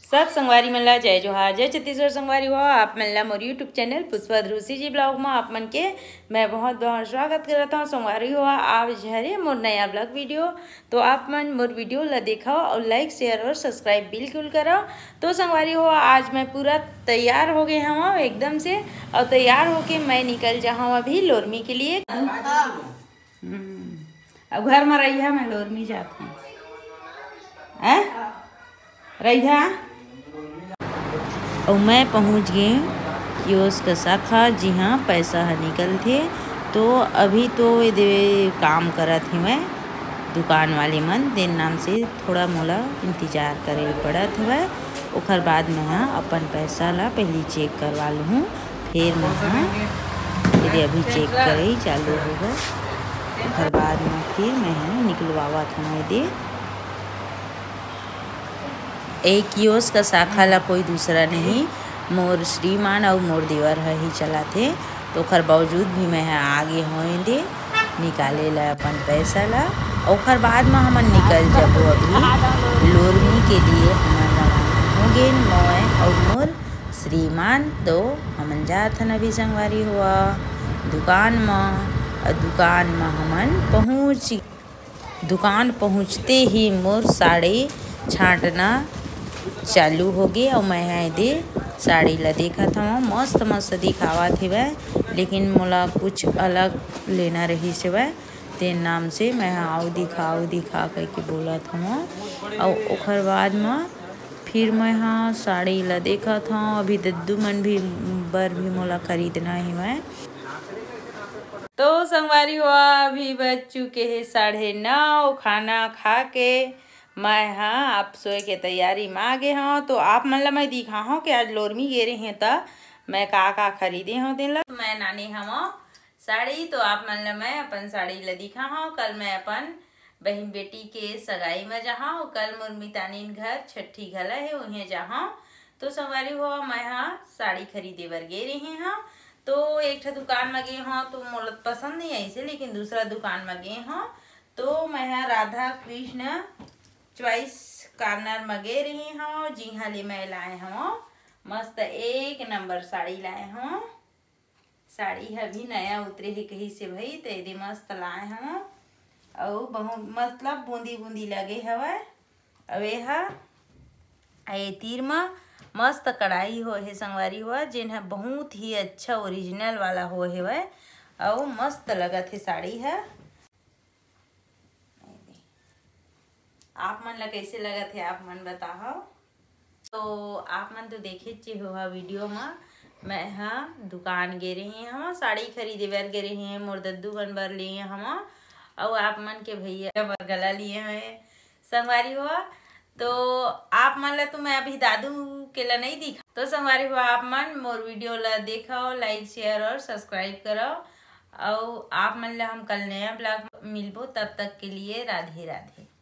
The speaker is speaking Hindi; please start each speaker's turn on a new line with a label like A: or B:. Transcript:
A: सब संगवारी मन ला जय जोहार जय छत्तीसगढ़ संगवारी हो। आप मन ला मोर यूट्यूब चैनल पुष्पा ध्रुसी जी ब्लॉग में आप मन के मैं बहुत बहुत स्वागत करता हूँ। संगवारी हो आप झरे मोर नया ब्लॉग वीडियो तो आप मन मोर वीडियो ला देखाओ और लाइक शेयर और सब्सक्राइब बिल्कुल करो। तो संगवारी हो आज मैं पूरा तैयार हो गए हूँ एकदम से और तैयार होके मैं निकल जाऊँ अभी लोरमी के लिए। अब घर में रही है मैं लोरमी जाती हूँ रही और मैं पहुंच गई कियोस्क शाखा जी हाँ पैसा निकलते। तो अभी तो ये काम करत ही मैं दुकान वाले मन दिन नाम से थोड़ा मोला इंतजार करे पड़त है। ओखर बाद मैं अपन पैसा ला पहले चेक करवा लूँ फिर मैं अभी चेक करे चालू होगा। ओखर बाद में फिर मैं निकलवावत हूँ दे एक कियोस्क का शाखा ला कोई दूसरा नहीं मोर श्रीमान और मोर देवर ही चलाते। तो ओखर बावजूद भी मैं आगे होए दे निकाले ला अपन पैसा ला। ओखर बाद में हमन निकल जाबो अभी लोरमी के लिए हमन रवाना हो गए मैं और मोर श्रीमान। तो हमन जात हन अभी संगवारी हुआ दुकान में हमन दुकान पहुँचते ही मोर साड़ी छाँटना चालू हो गई और मैं दे साड़ी ला देखा था मस्त मस्त दिखावा थे वह लेकिन मोला कुछ अलग लेना रही से वह तेन नाम से मैं आओ दिखा करके बोला था। और ओखर बाद में फिर मैं साड़ी ला देखा था अभी दद्दू मन भी बर भी मोला खरीदना ही मैं। तो संगवारी हुआ अभी बज चुके हैं 9:30 खाना खा के मैं आप सोए के तैयारी में आ गए हूँ। तो आप मन ला मैं दिखा हूँ कि आज लोरमी गे रहे हैं तो मैं का खरीदे हूँ दिन ला मैं नानी हम साड़ी। तो आप मन ला मैं अपन साड़ी ला दिखा हूँ। कल मैं अपन बहन बेटी के सगाई में जहाँ कल मोर मितानीन घर छठी घला है वहीं जहाँ। तो संगवारी हुआ मैं साड़ी खरीदे बर गे रहे हैं। तो एक दुकान में गए हूँ तो मोला पसंद नहीं आई से लेकिन दूसरा दुकान में गए हूँ। तो मैं राधा कृष्ण चॉइस कार्नर में गे रही हूँ जी हाँ ले मैं लाए हूँ मस्त एक नंबर साड़ी लाए हूँ। साड़ी है भी नया उतरे ही कहीं से भाई तो यदि मस्त लाए हूँ और बहुत मतलब बूंदी बूंदी लगे हवा। अब ये तीर में मस्त कढ़ाई हो है संगवारी हुआ जिन है बहुत ही अच्छा ओरिजिनल वाला हो है वह और मस्त लगत है साड़ी है। आप मन ला कैसे लगत है आप मन बताओ। तो आप मन तो देखे चे हो वीडियो में मैं दुकान गे रही हम साड़ी खरीदे बर गे रही हैं मोर दद्दू बन बर लिए हम और आप मन के भैया बर गला लिए हैं संगवारी हुआ। तो आप मन ला तो मैं अभी दादू के ला नहीं दिखा। तो संगवारी हुआ आप मन मोर वीडियो ला देखो लाइक शेयर और सब्सक्राइब करो और आप मन ला हम कल नया ब्लॉग मिलबो तब तक के लिए राधे राधे।